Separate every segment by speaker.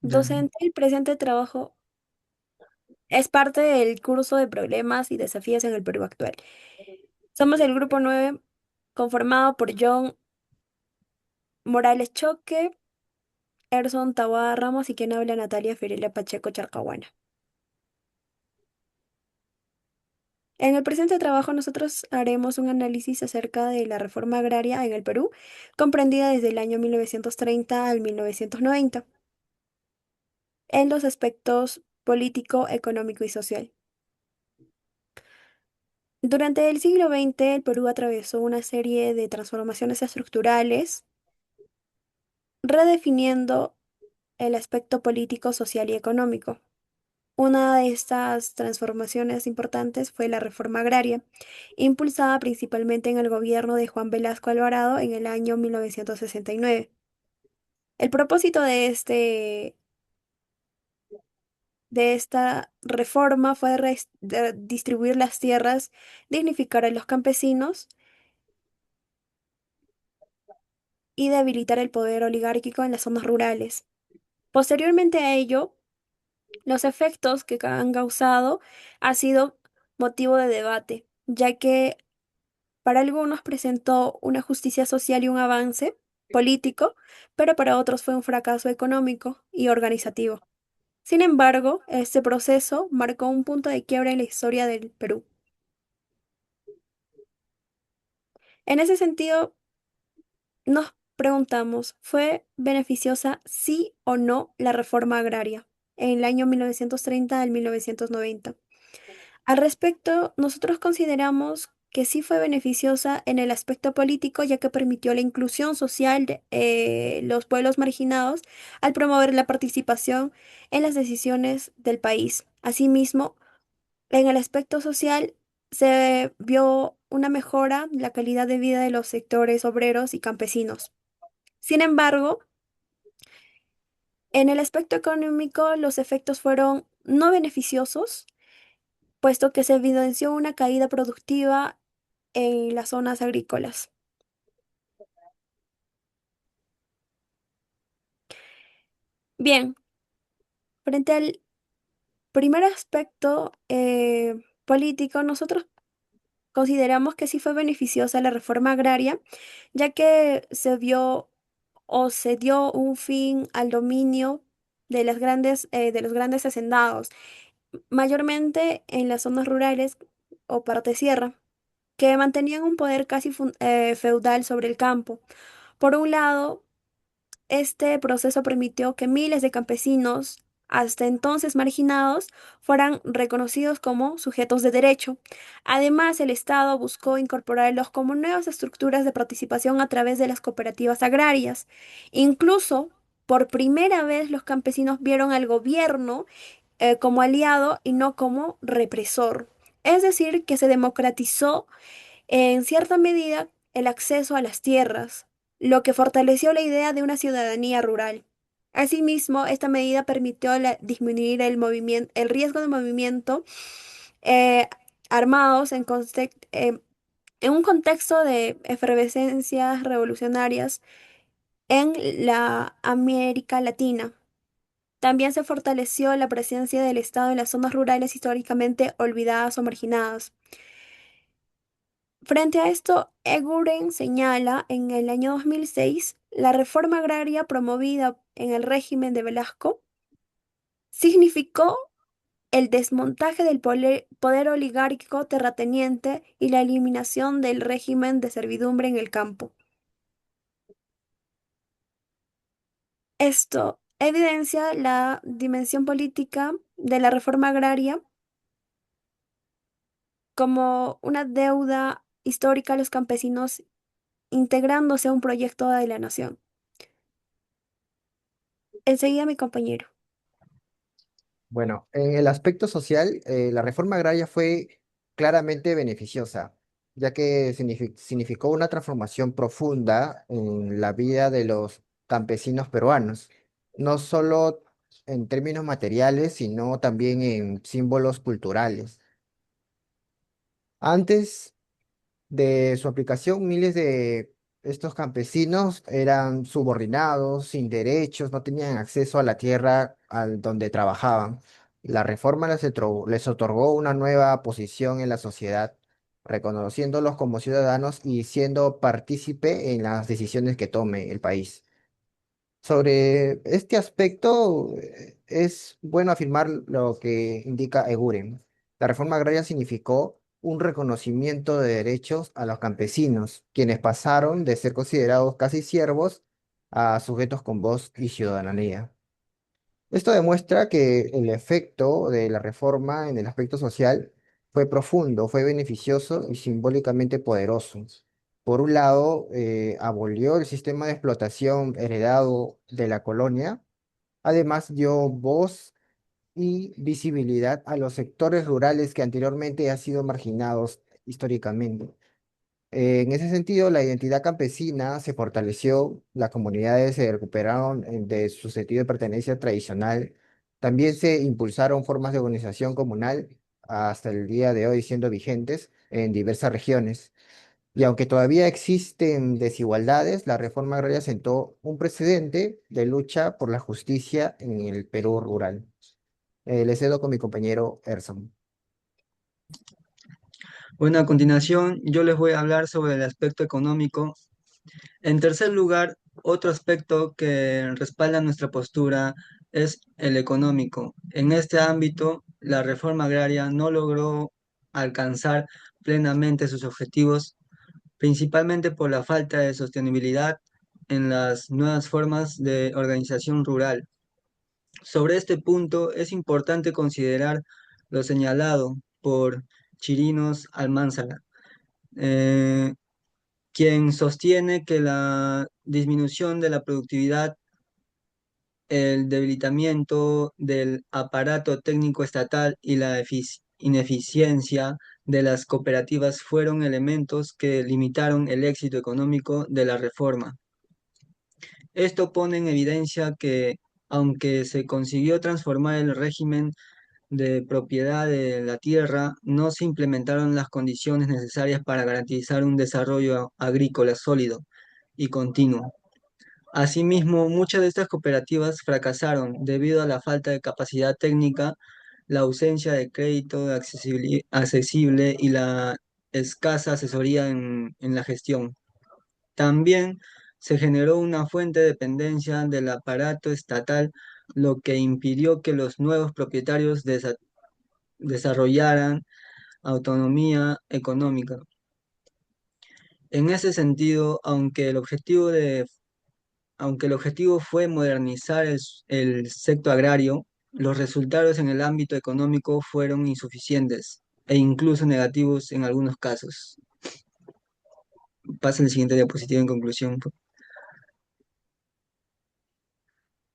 Speaker 1: Ya.
Speaker 2: Docente, el presente trabajo es parte del curso de problemas y desafíos en el Perú actual. Somos el grupo 9, conformado por John Morales Choque, Erson Taboada Ramos y quien habla Natalia Fiorella Pacheco Charcahuana. En el presente trabajo nosotros haremos un análisis acerca de la reforma agraria en el Perú, comprendida desde el año 1930 al 1990, en los aspectos político, económico y social. Durante el siglo XX, el Perú atravesó una serie de transformaciones estructurales, redefiniendo el aspecto político, social y económico. Una de estas transformaciones importantes fue la reforma agraria, impulsada principalmente en el gobierno de Juan Velasco Alvarado en el año 1969. El propósito de esta reforma fue de distribuir las tierras, dignificar a los campesinos y debilitar el poder oligárquico en las zonas rurales. Posteriormente a ello, los efectos que han causado ha sido motivo de debate, ya que para algunos presentó una justicia social y un avance político, pero para otros fue un fracaso económico y organizativo. Sin embargo, este proceso marcó un punto de quiebra en la historia del Perú. En ese sentido, nos preguntamos, ¿fue beneficiosa sí o no la reforma agraria en el año 1930 al 1990? Al respecto, nosotros consideramos que sí fue beneficiosa en el aspecto político, ya que permitió la inclusión social de los pueblos marginados al promover la participación en las decisiones del país. Asimismo, en el aspecto social se vio una mejora en la calidad de vida de los sectores obreros y campesinos. Sin embargo, en el aspecto económico, los efectos fueron no beneficiosos, puesto que se evidenció una caída productiva en las zonas agrícolas. Bien, frente al primer aspecto político, nosotros consideramos que sí fue beneficiosa la reforma agraria, ya que se vio o se dio un fin al dominio de los grandes hacendados, mayormente en las zonas rurales o parte sierra, que mantenían un poder casi feudal sobre el campo. Por un lado, este proceso permitió que miles de campesinos, hasta entonces marginados, fueran reconocidos como sujetos de derecho. Además, el Estado buscó incorporarlos como nuevas estructuras de participación a través de las cooperativas agrarias. Incluso, por primera vez, los campesinos vieron al gobierno como aliado y no como represor. Es decir, que se democratizó en cierta medida el acceso a las tierras, lo que fortaleció la idea de una ciudadanía rural. Asimismo, esta medida permitió disminuir el riesgo de movimiento eh, armados en un contexto de efervescencias revolucionarias en la América Latina. También se fortaleció la presencia del Estado en las zonas rurales históricamente olvidadas o marginadas. Frente a esto, Eguren señala en el año 2006 la reforma agraria promovida en el régimen de Velasco significó el desmontaje del poder oligárquico terrateniente y la eliminación del régimen de servidumbre en el campo. Esto evidencia la dimensión política de la reforma agraria como una deuda histórica a los campesinos integrándose a un proyecto de la nación. Enseguida mi compañero.
Speaker 1: Bueno, en el aspecto social, la reforma agraria fue claramente beneficiosa, ya que significó una transformación profunda en la vida de los campesinos peruanos, no solo en términos materiales, sino también en símbolos culturales. Antes de su aplicación, miles de Estos campesinos eran subordinados, sin derechos, no tenían acceso a la tierra donde trabajaban. La reforma les otorgó una nueva posición en la sociedad, reconociéndolos como ciudadanos y siendo partícipe en las decisiones que tome el país. Sobre este aspecto, es bueno afirmar lo que indica Eguren. La reforma agraria significó un reconocimiento de derechos a los campesinos, quienes pasaron de ser considerados casi siervos a sujetos con voz y ciudadanía. Esto demuestra que el efecto de la reforma en el aspecto social fue profundo, fue beneficioso y simbólicamente poderoso. Por un lado, abolió el sistema de explotación heredado de la colonia. Además, dio voz y visibilidad a los sectores rurales que anteriormente han sido marginados históricamente. En ese sentido, la identidad campesina se fortaleció, las comunidades se recuperaron de su sentido de pertenencia tradicional, también se impulsaron formas de organización comunal hasta el día de hoy siendo vigentes en diversas regiones. Y aunque todavía existen desigualdades, la reforma agraria sentó un precedente de lucha por la justicia en el Perú rural. Le cedo con mi compañero Erson.
Speaker 3: Bueno, a continuación yo les voy a hablar sobre el aspecto económico. En tercer lugar, otro aspecto que respalda nuestra postura es el económico. En este ámbito, la reforma agraria no logró alcanzar plenamente sus objetivos, principalmente por la falta de sostenibilidad en las nuevas formas de organización rural. Sobre este punto es importante considerar lo señalado por Chirinos Almanzara, eh, quien sostiene que la disminución de la productividad, el debilitamiento del aparato técnico estatal y la ineficiencia de las cooperativas fueron elementos que limitaron el éxito económico de la reforma. Esto pone en evidencia que, aunque se consiguió transformar el régimen de propiedad de la tierra, no se implementaron las condiciones necesarias para garantizar un desarrollo agrícola sólido y continuo. Asimismo, muchas de estas cooperativas fracasaron debido a la falta de capacidad técnica, la ausencia de crédito accesible y la escasa asesoría en la gestión. También se generó una fuente de dependencia del aparato estatal, lo que impidió que los nuevos propietarios desarrollaran autonomía económica. En ese sentido, aunque el objetivo fue modernizar el sector agrario, los resultados en el ámbito económico fueron insuficientes e incluso negativos en algunos casos. Pasa el siguiente diapositiva en conclusión.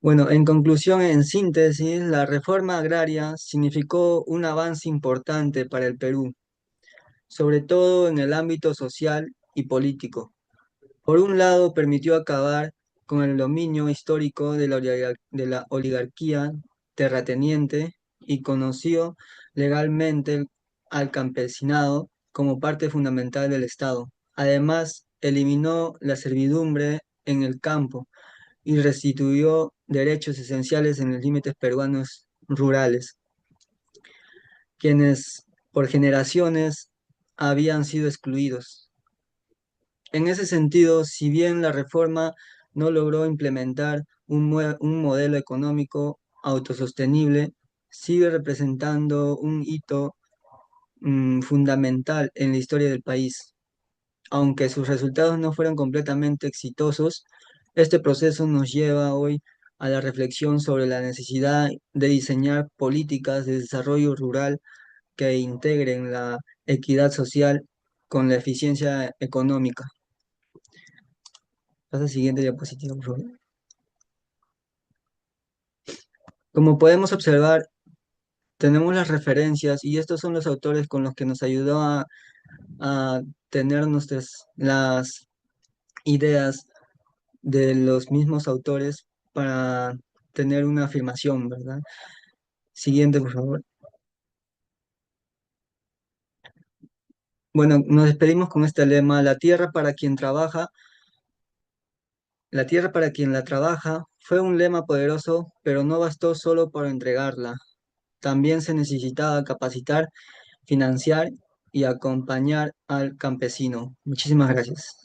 Speaker 3: Bueno, en conclusión, en síntesis, la reforma agraria significó un avance importante para el Perú, sobre todo en el ámbito social y político. Por un lado, permitió acabar con el dominio histórico de la oligarquía terrateniente y conoció legalmente al campesinado como parte fundamental del Estado. Además, eliminó la servidumbre en el campo y restituyó derechos esenciales en los límites peruanos rurales, quienes por generaciones habían sido excluidos. En ese sentido, si bien la reforma no logró implementar un modelo económico autosostenible, sigue representando un hito fundamental en la historia del país. Aunque sus resultados no fueron completamente exitosos, este proceso nos lleva hoy a la reflexión sobre la necesidad de diseñar políticas de desarrollo rural que integren la equidad social con la eficiencia económica. Pasa al siguiente diapositiva, por favor. Como podemos observar, tenemos las referencias y estos son los autores con los que nos ayudó a tener las ideas de los mismos autores para tener una afirmación, ¿verdad? Siguiente, por favor. Bueno, nos despedimos con este lema: la tierra para quien trabaja La tierra para quien la trabaja fue un lema poderoso, pero no bastó solo por entregarla. También se necesitaba capacitar, financiar y acompañar al campesino. Muchísimas gracias.